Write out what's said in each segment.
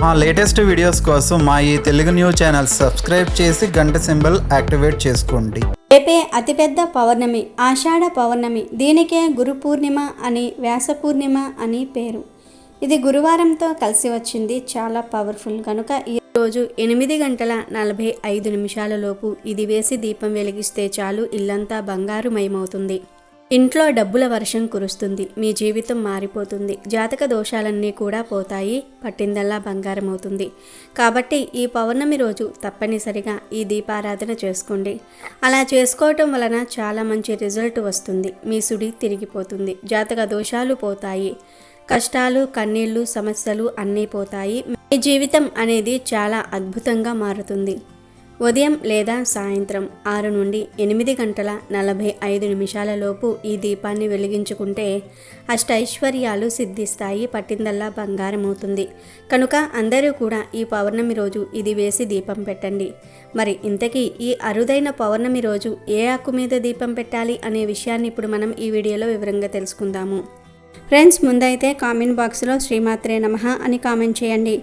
మా latest videos కోసం మా ఈ తెలుగు న్యూస్ ఛానల్ సబ్స్క్రైబ్ చేసి గంట సింబల్ యాక్టివేట్ చేసుకోండి. రేపే అతిపెద్ద పౌర్ణమి, ఆషాఢ పౌర్ణమి. దీనికే గురు పూర్ణిమ అని, వ్యాస పూర్ణిమ అని పేరు. ఇది గురువారంతో కలిసి వచ్చింది. చాలా పవర్ఫుల్ కనుక ఈరోజు 8:45 లోపు ఇది వేసి దీపం వెలిగిస్తే చాలు, ఇల్లంతా బంగారుమయమవుతుంది. ఇంట్లో డబ్బుల వర్షం కురుస్తుంది. మీ జీవితం మారిపోతుంది. జాతక దోషాలన్నీ కూడా పోతాయి. పట్టిందల్లా బంగారం అవుతుంది. కాబట్టి ఈ పౌర్ణమి రోజు తప్పనిసరిగా ఈ దీపారాధన చేసుకోండి. అలా చేసుకోవటం వలన చాలా మంచి రిజల్ట్ వస్తుంది. మీ సుడి తిరిగిపోతుంది. జాతక దోషాలు పోతాయి. కష్టాలు, కన్నీళ్లు, సమస్యలు అన్నీ పోతాయి. మీ జీవితం అనేది చాలా అద్భుతంగా మారుతుంది. ఉదయం లేదా సాయంత్రం 6 నుండి 8:45 లోపు ఈ దీపాన్ని వెలిగించుకుంటే అష్టైశ్వర్యాలు సిద్ధిస్తాయి. పట్టిందల్లా బంగారం అవుతుంది. కనుక అందరూ కూడా ఈ పౌర్ణమి రోజు ఇది వేసి దీపం పెట్టండి. మరి ఇంతకీ ఈ అరుదైన పౌర్ణమి రోజు ఏ ఆకు మీద దీపం పెట్టాలి అనే విషయాన్ని ఇప్పుడు మనం ఈ వీడియోలో వివరంగా తెలుసుకుందాము. ఫ్రెండ్స్, ముందైతే కామెంట్ బాక్స్లో శ్రీమాత్రే నమః అని కామెంట్ చేయండి.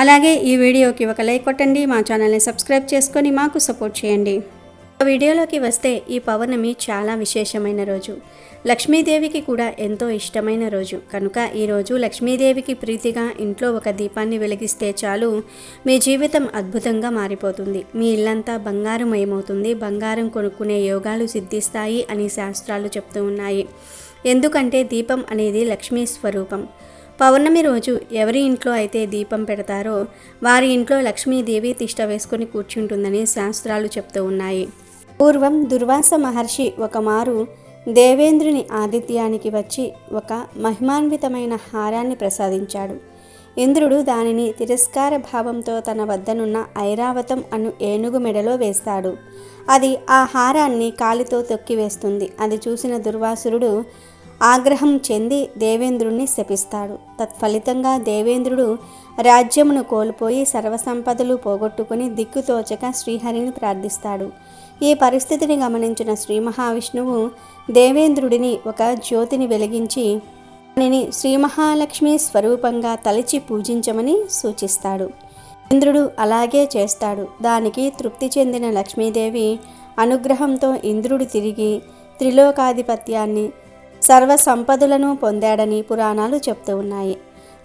అలాగే ఈ వీడియోకి ఒక లైక్ కొట్టండి. మా ఛానల్ని సబ్స్క్రైబ్ చేసుకొని మాకు సపోర్ట్ చేయండి. వీడియోలోకి వస్తే ఈ పౌర్ణమి చాలా విశేషమైన రోజు. లక్ష్మీదేవికి కూడా ఎంతో ఇష్టమైన రోజు. కనుక ఈరోజు లక్ష్మీదేవికి ప్రీతిగా ఇంట్లో ఒక దీపాన్ని వెలిగిస్తే చాలు, మీ జీవితం అద్భుతంగా మారిపోతుంది. మీ ఇల్లంతా బంగారుమయమవుతుంది. బంగారం కొనుక్కునే యోగాలు సిద్ధిస్తాయి అని శాస్త్రాలు చెప్తూ ఉన్నాయి. ఎందుకంటే దీపం అనేది లక్ష్మీ స్వరూపం. పౌర్ణమి రోజు ఎవరి ఇంట్లో అయితే దీపం పెడతారో వారి ఇంట్లో లక్ష్మీదేవి తిష్ట వేసుకొని కూర్చుంటుందని శాస్త్రాలు చెప్తూ ఉన్నాయి. పూర్వం దుర్వాస మహర్షి ఒకమారు దేవేంద్రుని ఆతిథ్యానికి వచ్చి ఒక మహిమాన్వితమైన హారాన్ని ప్రసాదించాడు. ఇంద్రుడు దానిని తిరస్కార భావంతో తన వద్దనున్న ఐరావతం అను ఏనుగు మెడలో వేస్తాడు. అది ఆ హారాన్ని కాలితో తొక్కివేస్తుంది. అది చూసిన దుర్వాసురుడు ఆగ్రహం చెంది దేవేంద్రుణ్ణి శపిస్తాడు. తత్ఫలితంగా దేవేంద్రుడు రాజ్యమును కోల్పోయి సర్వసంపదలు పోగొట్టుకుని దిక్కుతోచక శ్రీహరిని ప్రార్థిస్తాడు. ఈ పరిస్థితిని గమనించిన శ్రీ మహావిష్ణువు దేవేంద్రుడిని ఒక జ్యోతిని వెలిగించి దానిని శ్రీ మహాలక్ష్మి స్వరూపంగా తలచి పూజించమని సూచిస్తాడు. ఇంద్రుడు అలాగే చేస్తాడు. దానికి తృప్తి చెందిన లక్ష్మీదేవి అనుగ్రహంతో ఇంద్రుడు తిరిగి త్రిలోకాధిపత్యాన్ని, సర్వ సంపదలను పొందాడని పురాణాలు చెప్తూ ఉన్నాయి.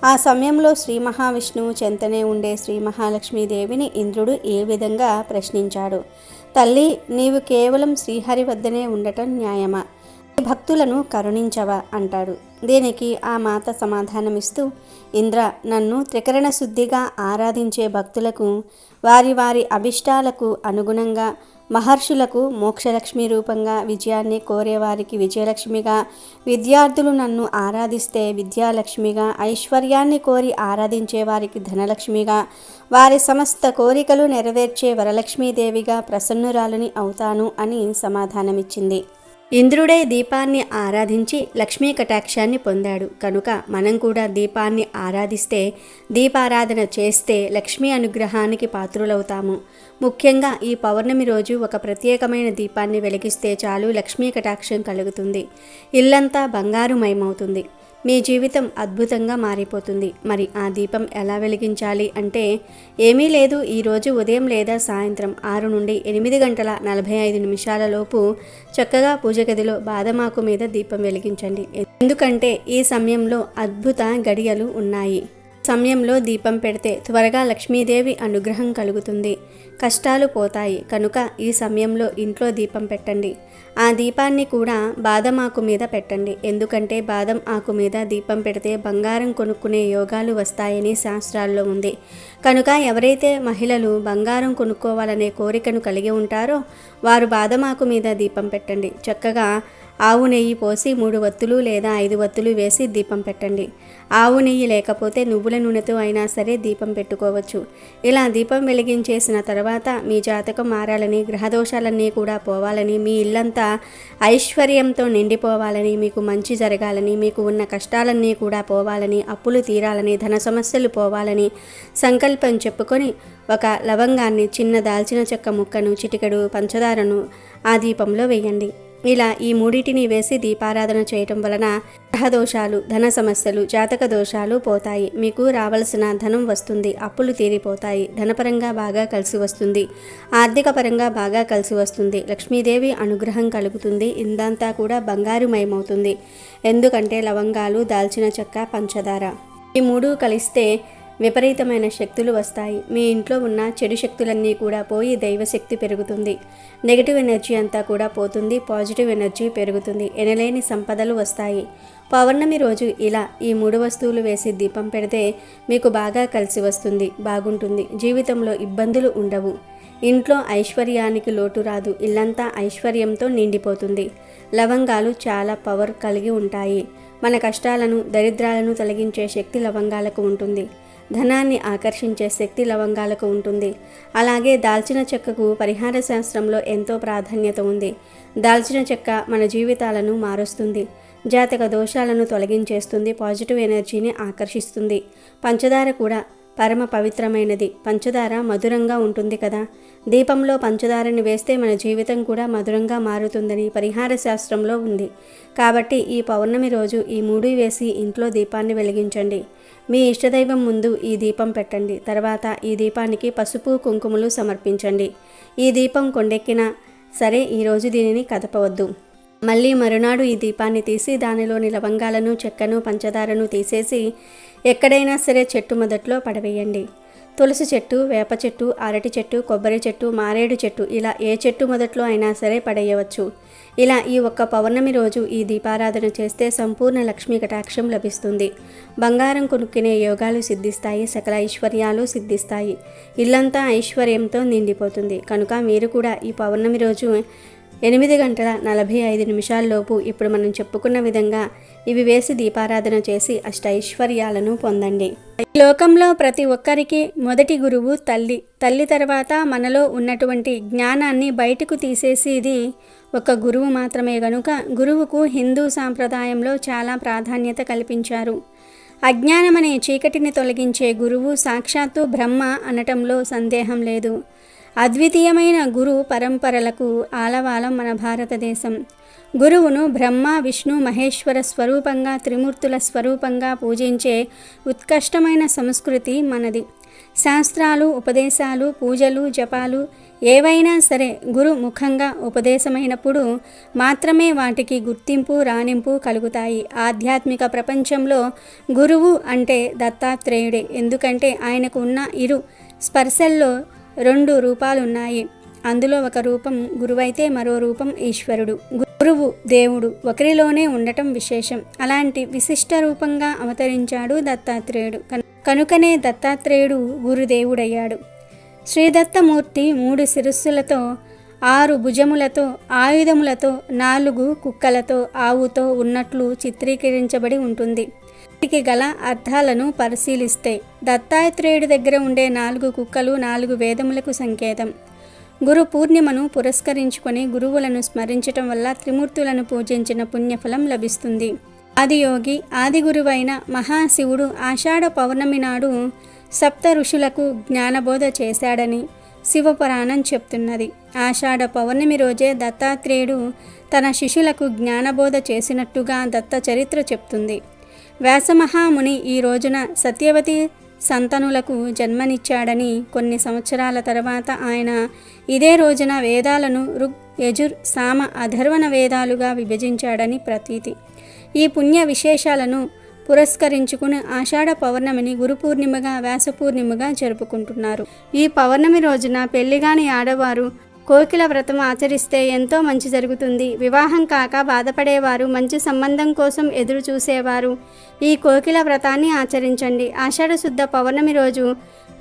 ఆ సమయంలో శ్రీ మహావిష్ణువు చెంతనే ఉండే శ్రీ మహాలక్ష్మీదేవిని ఇంద్రుడు ఏ విధంగా ప్రశ్నించాడు. తల్లి, నీవు కేవలం శ్రీహరి వద్దనే ఉండటం న్యాయమా? భక్తులను కరుణించవా అంటాడు. దీనికి ఆ మాత సమాధానమిస్తూ, ఇంద్ర, నన్ను త్రికరణ శుద్ధిగా ఆరాధించే భక్తులకు, వారి వారి అభిష్టాలకు అనుగుణంగా, మహర్షులకు మోక్షలక్ష్మి రూపంగా, విజయాన్ని కోరేవారికి విజయలక్ష్మిగా, విద్యార్థులు నన్ను ఆరాధిస్తే విద్యాలక్ష్మిగా, ఐశ్వర్యాన్ని కోరి ఆరాధించే వారికి ధనలక్ష్మిగా, వారి సమస్త కోరికలు నెరవేర్చే వరలక్ష్మీదేవిగా ప్రసన్నురాలని అవుతాను అని సమాధానమిచ్చింది. ఇంద్రుడే దీపాన్ని ఆరాధించి లక్ష్మీ కటాక్షాన్ని పొందాడు. కనుక మనం కూడా దీపాన్ని ఆరాధిస్తే, దీపారాధన చేస్తే లక్ష్మీ అనుగ్రహానికి పాత్రులవుతాము. ముఖ్యంగా ఈ పౌర్ణమి రోజు ఒక ప్రత్యేకమైన దీపాన్ని వెలిగిస్తే చాలు, లక్ష్మీ కటాక్షం కలుగుతుంది. ఇల్లంతా బంగారుమయమవుతుంది. మీ జీవితం అద్భుతంగా మారిపోతుంది. మరి ఆ దీపం ఎలా వెలిగించాలి అంటే ఏమీ లేదు. ఈరోజు ఉదయం లేదా సాయంత్రం 6 నుండి 8:45 లోపు చక్కగా పూజ గదిలో బాదమాకు మీద దీపం వెలిగించండి. ఎందుకంటే ఈ సమయంలో అద్భుత గడియలు ఉన్నాయి. సమయంలో దీపం పెడితే త్వరగా లక్ష్మీదేవి అనుగ్రహం కలుగుతుంది. కష్టాలు పోతాయి. కనుక ఈ సమయంలో ఇంట్లో దీపం పెట్టండి. ఆ దీపాన్ని కూడా బాదం ఆకు మీద పెట్టండి. ఎందుకంటే బాదం ఆకు మీద దీపం పెడితే బంగారం కొనుక్కునే యోగాలు వస్తాయని శాస్త్రాల్లో ఉంది. కనుక ఎవరైతే మహిళలు బంగారం కొనుక్కోవాలనే కోరికను కలిగి ఉంటారో వారు బాదం ఆకు మీద దీపం పెట్టండి. చక్కగా ఆవు నెయ్యి పోసి 3 వత్తులు లేదా 5 వత్తులు వేసి దీపం పెట్టండి. ఆవు నెయ్యి లేకపోతే నువ్వుల నూనెతో అయినా సరే దీపం పెట్టుకోవచ్చు. ఇలా దీపం వెలిగించేసిన తర్వాత మీ జాతకం మారాలని, గ్రహదోషాలన్నీ కూడా పోవాలని, మీ ఇల్లంతా ఐశ్వర్యంతో నిండిపోవాలని, మీకు మంచి జరగాలని, మీకు ఉన్న కష్టాలన్నీ కూడా పోవాలని, అప్పులు తీరాలని, ధన సమస్యలు పోవాలని సంకల్పం చెప్పుకొని ఒక లవంగాన్ని, చిన్న దాల్చిన చెక్క ముక్కను, చిటికెడు పంచదారను ఆ దీపంలో వేయండి. ఇలా ఈ మూడింటిని వేసి దీపారాధన చేయటం వలన గ్రహదోషాలు, ధన సమస్యలు, జాతక దోషాలు పోతాయి. మీకు రావాల్సిన ధనం వస్తుంది, అప్పులు తీరిపోతాయి, ధనపరంగా బాగా కలిసి వస్తుంది, ఆర్థిక పరంగా బాగా కలిసి వస్తుంది, లక్ష్మీదేవి అనుగ్రహం కలుగుతుంది. ఇందంతా కూడా బంగారుమయమవుతుంది. ఎందుకంటే లవంగాలు, దాల్చిన చెక్క, పంచదార ఈ మూడు కలిస్తే విపరీతమైన శక్తులు వస్తాయి. మీ ఇంట్లో ఉన్న చెడు శక్తులన్నీ కూడా పోయి దైవశక్తి పెరుగుతుంది. నెగిటివ్ ఎనర్జీ అంతా కూడా పోతుంది, పాజిటివ్ ఎనర్జీ పెరుగుతుంది, ఎనలేని సంపదలు వస్తాయి. పౌర్ణమి రోజు ఇలా ఈ 3 వస్తువులు వేసి దీపం పెడితే మీకు బాగా కలిసి వస్తుంది, బాగుంటుంది. జీవితంలో ఇబ్బందులు ఉండవు. ఇంట్లో ఐశ్వర్యానికి లోటు రాదు. ఇల్లంతా ఐశ్వర్యంతో నిండిపోతుంది. లవంగాలు చాలా పవర్ కలిగి ఉంటాయి. మన కష్టాలను, దరిద్రాలను తొలగించే శక్తి లవంగాలకు ఉంటుంది. ధనాన్ని ఆకర్షించే శక్తి లవంగాలకు ఉంటుంది. అలాగే దాల్చిన చెక్కకు పరిహార శాస్త్రంలో ఎంతో ప్రాధాన్యత ఉంది. దాల్చిన చెక్క మన జీవితాలను మారుస్తుంది, జాతక దోషాలను తొలగించేస్తుంది, పాజిటివ్ ఎనర్జీని ఆకర్షిస్తుంది. పంచదార కూడా పరమ పవిత్రమైనది. పంచదార మధురంగా ఉంటుంది కదా. దీపంలో పంచదారని వేస్తే మన జీవితం కూడా మధురంగా మారుతుందని పరిహార శాస్త్రంలో ఉంది. కాబట్టి ఈ పౌర్ణమి రోజు ఈ 3 వేసి ఇంట్లో దీపాన్ని వెలిగించండి. మీ ఇష్టదైవం ముందు ఈ దీపం పెట్టండి. తర్వాత ఈ దీపానికి పసుపు, కుంకుమలు సమర్పించండి. ఈ దీపం కొండెక్కినా సరే ఈరోజు దీనిని కదపవద్దు. మళ్ళీ మరునాడు ఈ దీపాన్ని తీసి దానిలోని లవంగాలను, చెక్కను, పంచదారను తీసేసి ఎక్కడైనా సరే చెట్టు మొదట్లో పడవేయండి. తులసి చెట్టు, వేప చెట్టు, అరటి చెట్టు, కొబ్బరి చెట్టు, మారేడు చెట్టు ఇలా ఏ చెట్టు మొదట్లో అయినా సరే పడేయవచ్చు. ఇలా ఈ ఒక్క పౌర్ణమి రోజు ఈ దీపారాధన చేస్తే సంపూర్ణ లక్ష్మీ కటాక్షం లభిస్తుంది. బంగారం కొనుక్కునే యోగాలు సిద్ధిస్తాయి, సకల ఐశ్వర్యాలు సిద్ధిస్తాయి. ఇల్లంతా ఐశ్వర్యంతో నిండిపోతుంది. కనుక మీరు కూడా ఈ పౌర్ణమి రోజు 8:45 ఇప్పుడు మనం చెప్పుకున్న విధంగా ఇవి వేసి దీపారాధన చేసి అష్టైశ్వర్యాలను పొందండి. ఈ లోకంలో ప్రతి ఒక్కరికి మొదటి గురువు తల్లి. తల్లి తర్వాత మనలో ఉన్నటువంటి జ్ఞానాన్ని బయటకు తీసేసేది ఒక గురువు మాత్రమే. గనుక గురువుకు హిందూ సాంప్రదాయంలో చాలా ప్రాధాన్యత కల్పించారు. అజ్ఞానమనే చీకటిని తొలగించే గురువు సాక్షాత్తు బ్రహ్మ అనటంలో సందేహం లేదు. అద్వితీయమైన గురు పరంపరలకు ఆలవాలం మన భారతదేశం. గురువును బ్రహ్మ, విష్ణు, మహేశ్వర స్వరూపంగా, త్రిమూర్తుల స్వరూపంగా పూజించే ఉత్కృష్టమైన సంస్కృతి మనది. శాస్త్రాలు, ఉపదేశాలు, పూజలు, జపాలు ఏవైనా సరే గురు ముఖంగా ఉపదేశమైనప్పుడు మాత్రమే వాటికి గుర్తింపు, రాణింపు కలుగుతాయి. ఆధ్యాత్మిక ప్రపంచంలో గురువు అంటే దత్తాత్రేయుడే. ఎందుకంటే ఆయనకు ఉన్న ఇరు స్పర్శల్లో 2 రూపాలున్నాయి. అందులో ఒక రూపం గురువైతే మరో రూపం ఈశ్వరుడు. గురువు, దేవుడు ఒకరిలోనే ఉండటం విశేషం. అలాంటి విశిష్ట రూపంగా అవతరించాడు దత్తాత్రేయుడు. కనుకనే దత్తాత్రేయుడు గురుదేవుడయ్యాడు. శ్రీదత్తమూర్తి 3 శిరస్సులతో, 6 భుజములతో, ఆయుధములతో, 4 కుక్కలతో, ఆవుతో ఉన్నట్లు చిత్రీకరించబడి ఉంటుంది. వీటికి గల అర్థాలను పరిశీలిస్తే దత్తాత్రేయుడి దగ్గర ఉండే 4 కుక్కలు 4 వేదములకు సంకేతం. గురు పూర్ణిమను పురస్కరించుకొని గురువులను స్మరించటం వల్ల త్రిమూర్తులను పూజించిన పుణ్యఫలం లభిస్తుంది. ఆదియోగి, ఆది గురువైన మహాశివుడు ఆషాఢ పౌర్ణమి నాడు సప్త ఋషులకు జ్ఞానబోధ చేశాడని శివపురాణం చెప్తున్నది. ఆషాఢ పౌర్ణమి రోజే దత్తాత్రేయుడు తన శిష్యులకు జ్ఞానబోధ చేసినట్టుగా దత్త చరిత్ర చెప్తుంది. వ్యాసమహాముని ఈ రోజున సత్యవతి సంతనులకు జన్మనిచ్చాడని, కొన్ని సంవత్సరాల తర్వాత ఆయన ఇదే రోజున వేదాలను ఋగ్, యజుర్, సామ, అథర్వణ వేదాలుగా విభజించాడని ప్రతీతి. ఈ పుణ్య విశేషాలను పురస్కరించుకుని ఆషాఢ పౌర్ణమిని గురు పూర్ణిమగా, వ్యాస పూర్ణిమగా జరుపుకుంటున్నారు. ఈ పౌర్ణమి రోజున పెళ్లిగాని ఆడవారు కోకిల వ్రతం ఆచరిస్తే ఎంతో మంచి జరుగుతుంది. వివాహం కాక బాధపడేవారు, మంచి సంబంధం కోసం ఎదురు చూసేవారు ఈ కోకిల వ్రతాన్ని ఆచరించండి. ఆషాఢ శుద్ధ పౌర్ణమి రోజు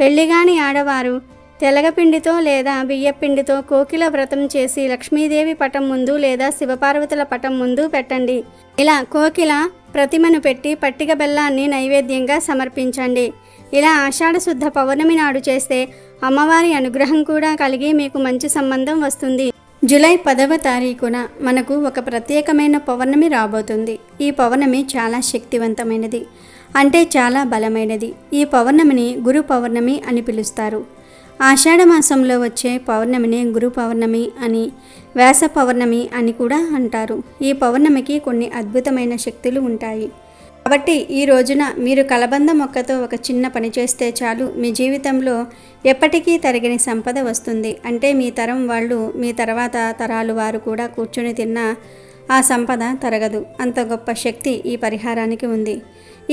పెళ్లిగాని ఆడవారు తెలగపిండితో లేదా బియ్యపిండితో కోకిల వ్రతం చేసి లక్ష్మీదేవి పటం ముందు లేదా శివపార్వతుల పటం ముందు పెట్టండి. ఇలా కోకిల ప్రతిమను పెట్టి పట్టిక బెల్లాన్ని నైవేద్యంగా సమర్పించండి. ఇలా ఆషాఢ శుద్ధ పౌర్ణమి నాడు చేస్తే అమ్మవారి అనుగ్రహం కూడా కలిగి మీకు మంచి సంబంధం వస్తుంది. జూలై 10వ తారీఖున మనకు ఒక ప్రత్యేకమైన పౌర్ణమి రాబోతుంది. ఈ పౌర్ణమి చాలా శక్తివంతమైనది, అంటే చాలా బలమైనది. ఈ పౌర్ణమిని గురు పౌర్ణమి అని పిలుస్తారు. ఆషాఢ మాసంలో వచ్చే పౌర్ణమిని గురు పౌర్ణమి అని, వ్యాస పౌర్ణమి అని కూడా అంటారు. ఈ పౌర్ణమికి కొన్ని అద్భుతమైన శక్తులు ఉంటాయి. కాబట్టి ఈ రోజున మీరు కలబంద మొక్కతో ఒక చిన్న పని చేస్తే చాలు, మీ జీవితంలో ఎప్పటికీ తరగని సంపద వస్తుంది. అంటే మీ తరం వాళ్ళు, మీ తర్వాత తరాలు వారు కూడా కూర్చొని తిన్నా ఆ సంపద తరగదు. అంత గొప్ప శక్తి ఈ పరిహారానికి ఉంది.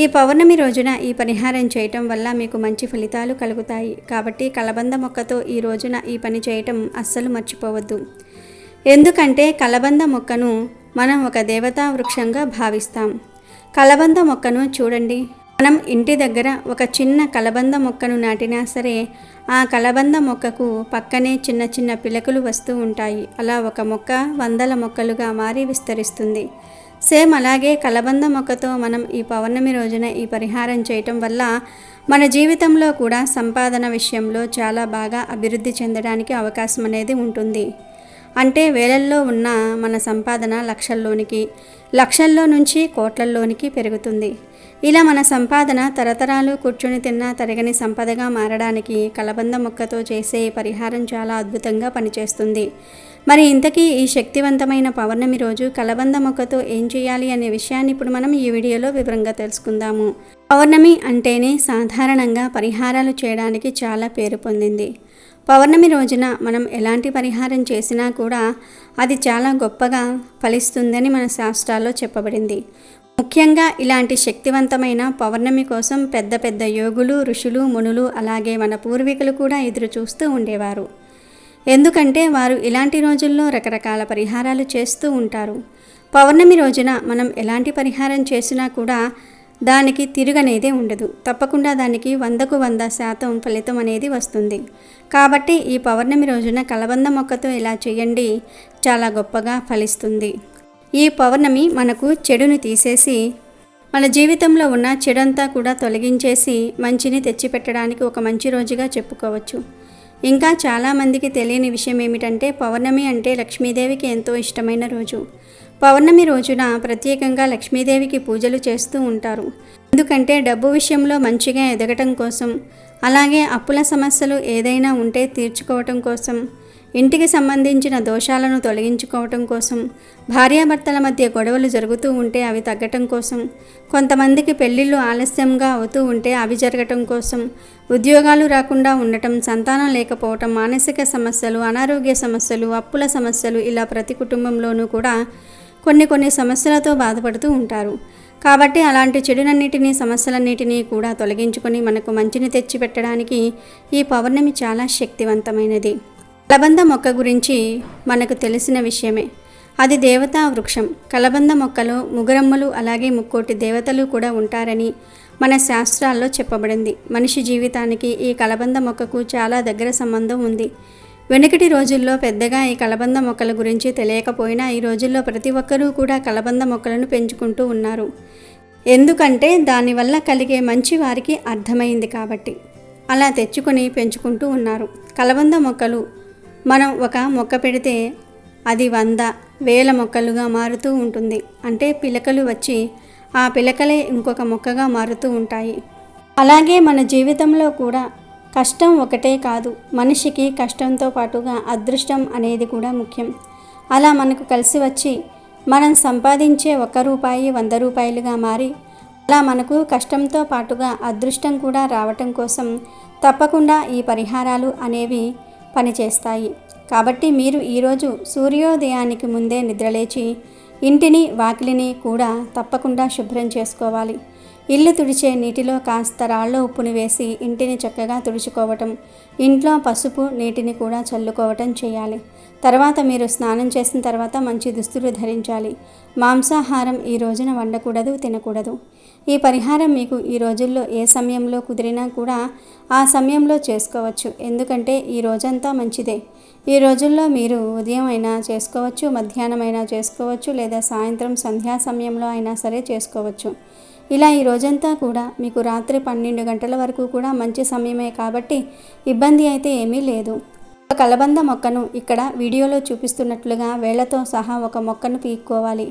ఈ పౌర్ణమి రోజున ఈ పరిహారం చేయటం వల్ల మీకు మంచి ఫలితాలు కలుగుతాయి. కాబట్టి కలబంద మొక్కతో ఈ రోజున ఈ పని చేయటం అస్సలు మర్చిపోవద్దు. ఎందుకంటే కలబంద మొక్కను మనం ఒక దేవతా వృక్షంగా భావిస్తాం. కలబంద మొక్కను చూడండి, మనం ఇంటి దగ్గర ఒక చిన్న కలబంద మొక్కను నాటినా సరే ఆ కలబంద మొక్కకు పక్కనే చిన్న చిన్న పిలకలు వస్తూ ఉంటాయి. అలా ఒక మొక్క వందల మొక్కలుగా మారి విస్తరిస్తుంది. సేమ్ అలాగే కలబంద మొక్కతో మనం ఈ పౌర్ణమి రోజున ఈ పరిహారం చేయటం వల్ల మన జీవితంలో కూడా సంపాదన విషయంలో చాలా బాగా అభివృద్ధి చెందడానికి అవకాశం అనేది ఉంటుంది. అంటే వేలల్లో ఉన్న మన సంపాదన లక్షల్లో నుంచి కోట్లల్లోనికి పెరుగుతుంది. ఇలా మన సంపాదన తరతరాలు కూర్చుని తిన్నా తరగని సంపదగా మారడానికి కలబంద మొక్కతో చేసే పరిహారం చాలా అద్భుతంగా పనిచేస్తుంది. మరి ఇంతకీ ఈ శక్తివంతమైన పౌర్ణమి రోజు కలబంద మొక్కతో ఏం చేయాలి అనే విషయాన్ని ఇప్పుడు మనం ఈ వీడియోలో వివరంగా తెలుసుకుందాము. పౌర్ణమి అంటేనే సాధారణంగా పరిహారాలు చేయడానికి చాలా పేరు పొందింది. పౌర్ణమి రోజున మనం ఎలాంటి పరిహారం చేసినా కూడా అది చాలా గొప్పగా ఫలిస్తుందని మన శాస్త్రాల్లో చెప్పబడింది. ముఖ్యంగా ఇలాంటి శక్తివంతమైన పౌర్ణమి కోసం పెద్ద పెద్ద యోగులు, ఋషులు, మునులు అలాగే మన పూర్వీకులు కూడా ఎదురు చూస్తూ ఉండేవారు. ఎందుకంటే వారు ఇలాంటి రోజుల్లో రకరకాల పరిహారాలు చేస్తూ ఉంటారు. పౌర్ణమి రోజున మనం ఎలాంటి పరిహారం చేసినా కూడా దానికి తిరుగనేదే ఉండదు. తప్పకుండా దానికి 100కు 100% ఫలితం అనేది వస్తుంది. కాబట్టి ఈ పౌర్ణమి రోజున కలబంద మొక్కతో ఇలా చేయండి, చాలా గొప్పగా ఫలిస్తుంది. ఈ పౌర్ణమి మనకు చెడును తీసేసి మన జీవితంలో ఉన్న చెడంతా కూడా తొలగించేసి మంచిని తెచ్చిపెట్టడానికి ఒక మంచి రోజుగా చెప్పుకోవచ్చు. ఇంకా చాలామందికి తెలియని విషయం ఏమిటంటే పౌర్ణమి అంటే లక్ష్మీదేవికి ఎంతో ఇష్టమైన రోజు. పౌర్ణమి రోజున ప్రత్యేకంగా లక్ష్మీదేవికి పూజలు చేస్తూ ఉంటారు. ఎందుకంటే డబ్బు విషయంలో మంచిగా ఎదగటం కోసం, అలాగే అప్పుల సమస్యలు ఏదైనా ఉంటే తీర్చుకోవటం కోసం, ఇంటికి సంబంధించిన దోషాలను తొలగించుకోవటం కోసం, భార్యాభర్తల మధ్య గొడవలు జరుగుతూ ఉంటే అవి తగ్గటం కోసం, కొంతమందికి పెళ్ళిళ్ళు ఆలస్యంగా అవుతూ ఉంటే అవి జరగటం కోసం, ఉద్యోగాలు రాకుండా ఉండటం, సంతానం లేకపోవటం, మానసిక సమస్యలు, అనారోగ్య సమస్యలు, అప్పుల సమస్యలు, ఇలా ప్రతి కుటుంబంలోనూ కూడా కొన్ని సమస్యలతో బాధపడుతూ ఉంటారు. కాబట్టి అలాంటి చెడునన్నిటినీ, సమస్యలన్నిటినీ కూడా తొలగించుకొని మనకు మంచిని తెచ్చిపెట్టడానికి ఈ పౌర్ణమి చాలా శక్తివంతమైనది. కలబంద మొక్క గురించి మనకు తెలిసిన విషయమే. అది దేవతా వృక్షం. కలబంద మొక్కలో ముగురమ్మలు అలాగే ముక్కోటి దేవతలు కూడా ఉంటారని మన శాస్త్రాల్లో చెప్పబడింది. మనిషి జీవితానికి ఈ కలబంద మొక్కకు చాలా దగ్గర సంబంధం ఉంది. వెనుకటి రోజుల్లో పెద్దగా ఈ కలబంద మొక్కల గురించి తెలియకపోయినా ఈ రోజుల్లో ప్రతి ఒక్కరూ కూడా కలబంద మొక్కలను పెంచుకుంటూ ఉన్నారు. ఎందుకంటే దానివల్ల కలిగే మంచి వారికి అర్థమైంది కాబట్టి అలా తెచ్చుకొని పెంచుకుంటూ ఉన్నారు. కలబంద మొక్కలు మనం ఒక మొక్క పెడితే అది 100,000 మొక్కలుగా మారుతూ ఉంటుంది. అంటే పిలకలు వచ్చి ఆ పిలకలే ఇంకొక మొక్కగా మారుతూ ఉంటాయి. అలాగే మన జీవితంలో కూడా కష్టం ఒకటే కాదు, మనిషికి కష్టంతో పాటుగా అదృష్టం అనేది కూడా ముఖ్యం. అలా మనకు కలిసి వచ్చి మనం సంపాదించే 1 రూపాయి 100 రూపాయలుగా మారి అలా మనకు కష్టంతో పాటుగా అదృష్టం కూడా రావటం కోసం తప్పకుండా ఈ పరిహారాలు అనేవి పనిచేస్తాయి. కాబట్టి మీరు ఈరోజు సూర్యోదయానికి ముందే నిద్రలేచి ఇంటిని, వాకిలిని కూడా తప్పకుండా శుభ్రం చేసుకోవాలి. ఇల్లు తుడిచే నీటిలో కాస్త రాళ్ళ ఉప్పుని వేసి ఇంటిని చక్కగా తుడుచుకోవటం, ఇంట్లో పసుపు నీటిని కూడా చల్లుకోవటం చేయాలి. తర్వాత మీరు స్నానం చేసిన తర్వాత మంచి దుస్తులు ధరించాలి. మాంసాహారం ఈ రోజున వండకూడదు, తినకూడదు. ఈ పరిహారం మీకు ఈ రోజుల్లో ఏ సమయంలో కుదిరినా కూడా ఆ సమయంలో చేసుకోవచ్చు. ఎందుకంటే ఈ రోజంతా మంచిదే. ఈ రోజుల్లో మీరు ఉదయం అయినా చేసుకోవచ్చు, మధ్యాహ్నం అయినా చేసుకోవచ్చు, లేదా సాయంత్రం సంధ్యా సమయంలో అయినా సరే చేసుకోవచ్చు. ఇలా ఈ రోజంతా కూడా మీకు రాత్రి 12 గంటల వరకు కూడా మంచి సమయమే కాబట్టి ఇబ్బంది అయితే ఏమీ లేదు. ఒక కలబంద మొక్కను ఇక్కడ వీడియోలో చూపిస్తున్నట్లుగా వేళ్లతో సహా ఒక మొక్కను పీక్కోవాలి.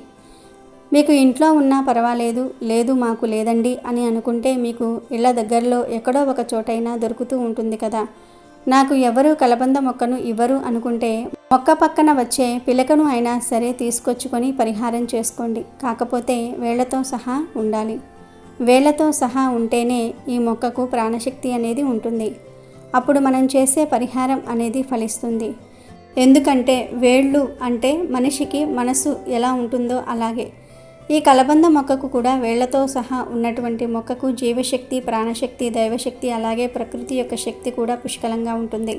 మీకు ఇంట్లో ఉన్నా పర్వాలేదు, లేదు మాకు లేదండి అని అనుకుంటే మీకు ఇళ్ళ దగ్గరలో ఎక్కడో ఒక చోటైనా దొరుకుతూ ఉంటుంది కదా, నాకు ఎవరు కలబంద మొక్కను ఇవ్వరు అనుకుంటే మొక్క పక్కన వచ్చే పిలకను అయినా సరే తీసుకొచ్చుకొని పరిహారం చేసుకోండి. కాకపోతే వేళ్లతో సహా ఉండాలి. వేళ్లతో సహా ఉంటేనే ఈ మొక్కకు ప్రాణశక్తి అనేది ఉంటుంది. అప్పుడు మనం చేసే పరిహారం అనేది ఫలిస్తుంది. ఎందుకంటే వేళ్ళు అంటే మనిషికి మనసు ఎలా ఉంటుందో అలాగే ఈ కలబంద మొక్కకు కూడా వేళ్లతో సహా ఉన్నటువంటి మొక్కకు జీవశక్తి, ప్రాణశక్తి, దైవశక్తి అలాగే ప్రకృతి యొక్క శక్తి కూడా పుష్కలంగా ఉంటుంది.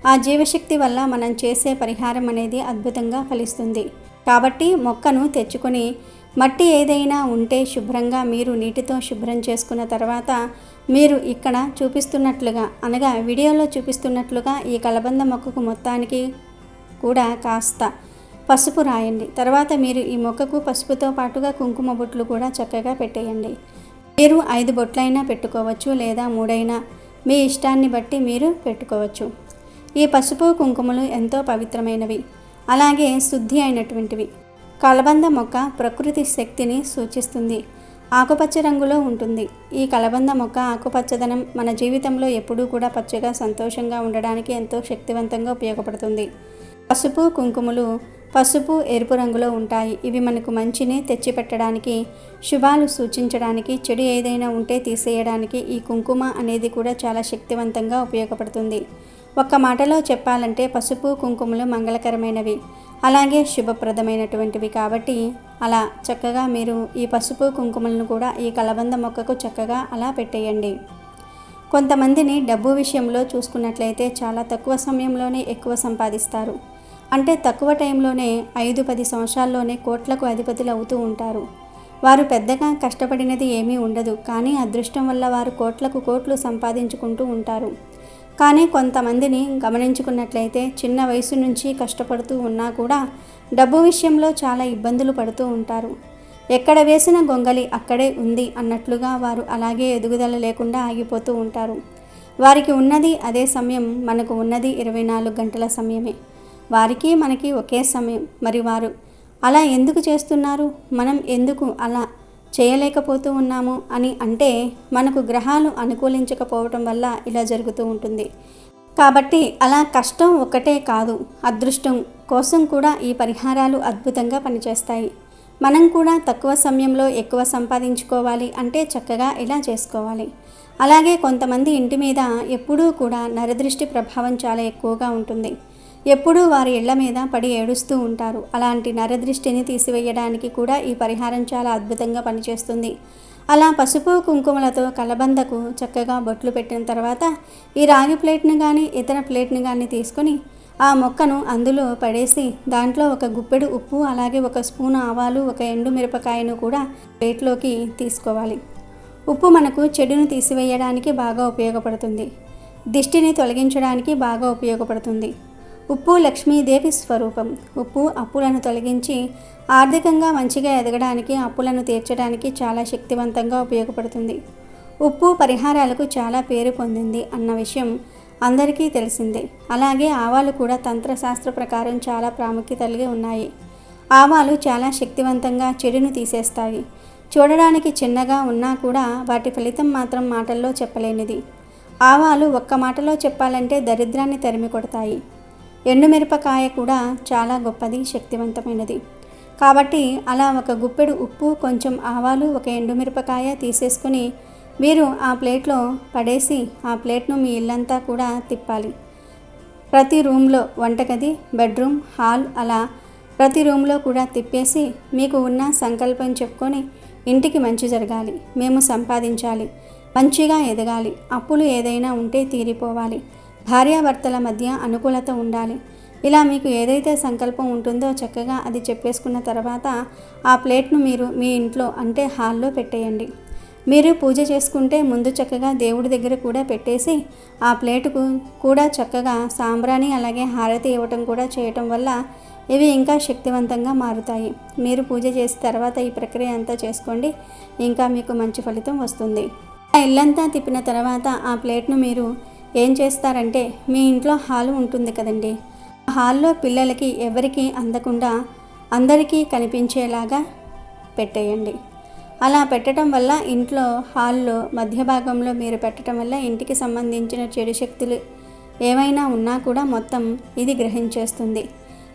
ఆ జీవశక్తి వల్ల మనం చేసే పరిహారం అనేది అద్భుతంగా ఫలిస్తుంది. కాబట్టి మొక్కను తెచ్చుకొని మట్టి ఏదైనా ఉంటే శుభ్రంగా మీరు నీటితో శుభ్రం చేసుకున్న తర్వాత మీరు ఇక్కడ చూపిస్తున్నట్లుగా అనగా వీడియోలో చూపిస్తున్నట్లుగా ఈ కలబంద మొక్కకు మొత్తానికి కూడా కాస్త పసుపు రాయండి. తర్వాత మీరు ఈ మొక్కకు పసుపుతో పాటుగా కుంకుమ బొట్లు కూడా చక్కగా పెట్టేయండి. మీరు 5 బొట్లైనా పెట్టుకోవచ్చు లేదా 3 అయినా మీ ఇష్టాన్ని బట్టి మీరు పెట్టుకోవచ్చు. ఈ పసుపు కుంకుమలు ఎంతో పవిత్రమైనవి, అలాగే శుద్ధి అయినటువంటివి. కలబంద మొక్క ప్రకృతి శక్తిని సూచిస్తుంది. ఆకుపచ్చ రంగులో ఉంటుంది. ఈ కలబంద మొక్క ఆకుపచ్చదనం మన జీవితంలో ఎప్పుడూ కూడా పచ్చగా సంతోషంగా ఉండడానికి ఎంతో శక్తివంతంగా ఉపయోగపడుతుంది. పసుపు కుంకుమలు పసుపు ఎరుపు రంగులో ఉంటాయి. ఇవి మనకు మంచిని తెచ్చిపెట్టడానికి, శుభాలు సూచించడానికి, చెడు ఏదైనా ఉంటే తీసేయడానికి ఈ కుంకుమ అనేది కూడా చాలా శక్తివంతంగా ఉపయోగపడుతుంది. ఒక్క మాటలో చెప్పాలంటే పసుపు కుంకుమలు మంగళకరమైనవి, అలాగే శుభప్రదమైనటువంటివి. కాబట్టి అలా చక్కగా మీరు ఈ పసుపు కుంకుమలను కూడా ఈ కలబంద మొక్కకు చక్కగా అలా పెట్టేయండి. కొంతమందిని డబ్బు విషయంలో చూసుకున్నట్లయితే చాలా తక్కువ సమయంలోనే ఎక్కువ సంపాదిస్తారు. అంటే తక్కువ టైంలోనే 5-10 సంవత్సరాల్లోనే కోట్లకు అధిపతులు అవుతూ ఉంటారు. వారు పెద్దగా కష్టపడినది ఏమీ ఉండదు, కానీ అదృష్టం వల్ల వారు కోట్లకు కోట్లు సంపాదించుకుంటూ ఉంటారు. కానీ కొంతమందిని గమనించుకున్నట్లయితే చిన్న వయసు నుంచి కష్టపడుతూ ఉన్నా కూడా డబ్బు విషయంలో చాలా ఇబ్బందులు పడుతూ ఉంటారు. ఎక్కడ వేసిన గొంగలి అక్కడే ఉంది అన్నట్లుగా వారు అలాగే ఎదుగుదల లేకుండా ఆగిపోతూ ఉంటారు. వారికి ఉన్నది అదే సమయం, మనకు ఉన్నది 24 గంటల సమయమే. వారికి మనకి ఒకే సమయం. మరి వారు అలా ఎందుకు చేస్తున్నారు, మనం ఎందుకు అలా చేయలేకపోతూ ఉన్నాము అని అంటే మనకు గ్రహాలు అనుకూలించకపోవటం వల్ల ఇలా జరుగుతూ ఉంటుంది. కాబట్టి అలా కష్టం ఒక్కటే కాదు, అదృష్టం కోసం కూడా ఈ పరిహారాలు అద్భుతంగా పనిచేస్తాయి. మనం కూడా తక్కువ సమయంలో ఎక్కువ సంపాదించుకోవాలి అంటే చక్కగా ఇలా చేసుకోవాలి. అలాగే కొంతమంది ఇంటి మీద ఎప్పుడూ కూడా నరదృష్టి ప్రభావం చాలా ఎక్కువగా ఉంటుంది. ఎప్పుడూ వారి ఇళ్ల మీద పడి ఏడుస్తూ ఉంటారు. అలాంటి నరదృష్టిని తీసివేయడానికి కూడా ఈ పరిహారం చాలా అద్భుతంగా పనిచేస్తుంది. అలా పసుపు కుంకుమలతో కలబందకు చక్కగా బొట్లు పెట్టిన తర్వాత ఈ రాగి ప్లేట్ను కానీ ఇతర ప్లేట్ను కానీ తీసుకొని ఆ మొక్కను అందులో పడేసి దాంట్లో ఒక గుప్పెడు ఉప్పు, అలాగే 1 స్పూను ఆవాలు, 1 ఎండు మిరపకాయను కూడా ప్లేట్లోకి తీసుకోవాలి. ఉప్పు మనకు చెడును తీసివేయడానికి బాగా ఉపయోగపడుతుంది. దిష్టిని తొలగించడానికి బాగా ఉపయోగపడుతుంది. ఉప్పు లక్ష్మీదేవి స్వరూపం. ఉప్పు అప్పులను తొలగించి ఆర్థికంగా మంచిగా ఎదగడానికి, అప్పులను తీర్చడానికి చాలా శక్తివంతంగా ఉపయోగపడుతుంది. ఉప్పు పరిహారాలకు చాలా పేరు పొందింది అన్న విషయం అందరికీ తెలిసిందే. అలాగే ఆవాలు కూడా తంత్రశాస్త్ర ప్రకారం చాలా ప్రాముఖ్యత కలిగి ఉన్నాయి. ఆవాలు చాలా శక్తివంతంగా చెడును తీసేస్తాయి. చూడడానికి చిన్నగా ఉన్నా కూడా వాటి ఫలితం మాత్రం మాటల్లో చెప్పలేనిది. ఆవాలు ఒక్క మాటలో చెప్పాలంటే దరిద్రాన్ని తరిమి కొడతాయి. ఎండుమిరపకాయ కూడా చాలా గొప్పది, శక్తివంతమైనది. కాబట్టి అలా 1 గుప్పెడు ఉప్పు, కొంచెం ఆవాలు, 1 ఎండుమిరపకాయ తీసేసుకుని మీరు ఆ ప్లేట్లో పడేసి ఆ ప్లేట్ను మీ ఇల్లంతా కూడా తిప్పాలి. ప్రతి రూమ్లో, వంటగది, బెడ్రూమ్, హాల్ అలా ప్రతి రూమ్లో కూడా తిప్పేసి మీకు ఉన్న సంకల్పం చెప్పుకొని ఇంటికి మంచి జరగాలి, మేము సంపాదించాలి, మంచిగా ఎదగాలి, అప్పులు ఏదైనా ఉంటే తీరిపోవాలి, భార్యాభర్తల మధ్య అనుకూలత ఉండాలి, ఇలా మీకు ఏదైతే సంకల్పం ఉంటుందో చక్కగా అది చెప్పేసుకున్న తర్వాత ఆ ప్లేట్ను మీరు మీ ఇంట్లో అంటే హాల్లో పెట్టేయండి. మీరు పూజ చేసుకుంటే ముందు చక్కగా దేవుడి దగ్గర కూడా పెట్టేసి ఆ ప్లేటుకు కూడా చక్కగా సాంబ్రాణి అలాగే హారతి ఇవ్వటం కూడా చేయటం వల్ల ఇవి ఇంకా శక్తివంతంగా మారుతాయి. మీరు పూజ చేసిన తర్వాత ఈ ప్రక్రియ అంతా చేసుకోండి, ఇంకా మీకు మంచి ఫలితం వస్తుంది. ఆ ఇల్లంతా తిప్పిన తర్వాత ఆ ప్లేట్ను మీరు ఏం చేస్తారంటే మీ ఇంట్లో హాలు ఉంటుంది కదండి, ఆ హాల్లో పిల్లలకి ఎవరికి అందకుండా అందరికీ కనిపించేలాగా పెట్టేయండి. అలా పెట్టడం వల్ల ఇంట్లో హాల్లో మధ్య భాగంలో మీరు పెట్టడం వల్ల ఇంటికి సంబంధించిన చెడు శక్తులు ఏమైనా ఉన్నా కూడా మొత్తం ఇది గ్రహించేస్తుంది.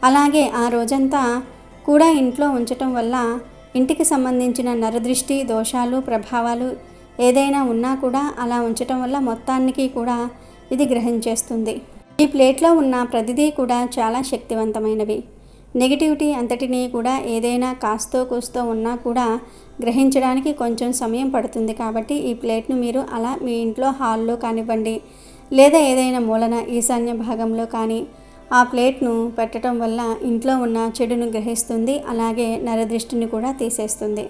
అలాగే ఆ రోజంతా కూడా ఇంట్లో ఉంచటం వల్ల ఇంటికి సంబంధించిన నరదృష్టి దోషాలు ప్రభావాలు ఏదైనా ఉన్నా కూడా అలా ఉంచటం వల్ల మొత్తానికి కూడా ఇది గ్రహించేస్తుంది. ఈ ప్లేట్లో ఉన్న ప్రతిదీ కూడా చాలా శక్తివంతమైనవి. నెగిటివిటీ అంతటినీ కూడా ఏదైనా కాస్తో కూస్తో ఉన్నా కూడా గ్రహించడానికి కొంచెం సమయం పడుతుంది. కాబట్టి ఈ ప్లేట్ను మీరు అలా మీ ఇంట్లో హాల్లో కానివ్వండి, లేదా ఏదైనా మూలన ఈశాన్య భాగంలో కానీ ఆ ప్లేట్ను పెట్టడం వల్ల ఇంట్లో ఉన్న చెడును గ్రహిస్తుంది. అలాగే నరదృష్టిని కూడా తీసేస్తుంది.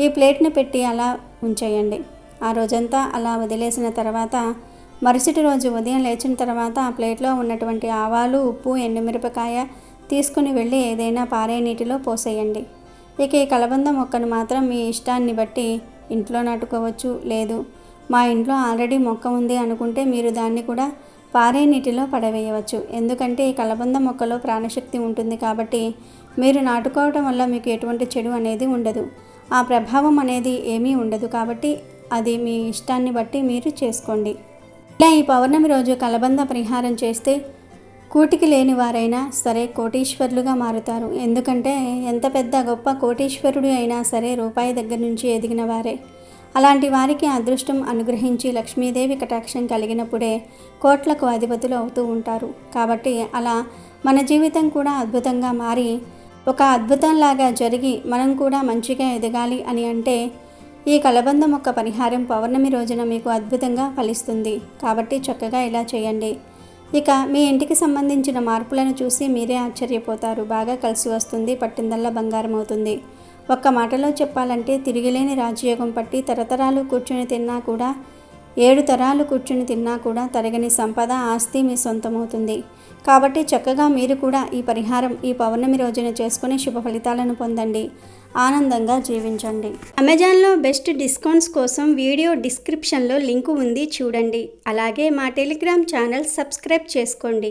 ఈ ప్లేట్ను పెట్టి అలా ఉంచేయండి. ఆ రోజంతా అలా వదిలేసిన తర్వాత మరుసటి రోజు ఉదయం లేచిన తర్వాత ఆ ప్లేట్లో ఉన్నటువంటి ఆవాలు, ఉప్పు, ఎండుమిరపకాయ తీసుకుని వెళ్ళి ఏదైనా పారే నీటిలో పోసేయండి. ఇక ఈ కలబంద మొక్కను మాత్రం మీ ఇష్టాన్ని బట్టి ఇంట్లో నాటుకోవచ్చు. లేదు మా ఇంట్లో ఆల్రెడీ మొక్క ఉంది అనుకుంటే మీరు దాన్ని కూడా పారే నీటిలో పడవేయవచ్చు. ఎందుకంటే ఈ కలబంద మొక్కలో ప్రాణశక్తి ఉంటుంది కాబట్టి మీరు నాటుకోవటం వల్ల మీకు ఎటువంటి చెడు అనేది ఉండదు. ఆ ప్రభావం అనేది ఏమీ ఉండదు. కాబట్టి అది మీ ఇష్టాన్ని బట్టి మీరు చేసుకోండి. ఇలా ఈ పౌర్ణమి రోజు కలబంద పరిహారం చేస్తే కూటికి లేని వారైనా సరే కోటీశ్వరులుగా మారుతారు. ఎందుకంటే ఎంత పెద్ద గొప్ప కోటీశ్వరుడు అయినా సరే రూపాయి దగ్గర నుంచి ఎదిగిన వారే. అలాంటి వారికి అదృష్టం అనుగ్రహించి లక్ష్మీదేవి కటాక్షం కలిగినప్పుడే కోట్లకు అధిపతులు అవుతూ ఉంటారు. కాబట్టి అలా మన జీవితం కూడా అద్భుతంగా మారి ఒక అద్భుతంలాగా జరిగి మనం కూడా మంచిగా ఎదగాలి అని అంటే ఈ కలబంద మొక్క పరిహారం పౌర్ణమి రోజున మీకు అద్భుతంగా ఫలిస్తుంది. కాబట్టి చక్కగా ఇలా చేయండి. ఇక మీ ఇంటికి సంబంధించిన మార్పులను చూసి మీరే ఆశ్చర్యపోతారు. బాగా కలిసి వస్తుంది. పట్టిందల్లా బంగారం అవుతుంది. ఒక్క మాటలో చెప్పాలంటే తిరిగిలేని రాజయోగం పట్టి తరతరాలు కూర్చుని తిన్నా కూడా 7 తరాలు కూర్చుని తిన్నా కూడా తరగని సంపద ఆస్తి మీ సొంతమవుతుంది. కాబట్టి చక్కగా మీరు కూడా ఈ పరిహారం ఈ పౌర్ణమి రోజున చేసుకుని శుభ ఫలితాలను పొందండి. ఆనందంగా జీవించండి. అమెజాన్లో బెస్ట్ డిస్కౌంట్స్ కోసం వీడియో డిస్క్రిప్షన్లో లింకు ఉంది చూడండి. అలాగే మా టెలిగ్రామ్ ఛానల్ సబ్స్క్రైబ్ చేసుకోండి.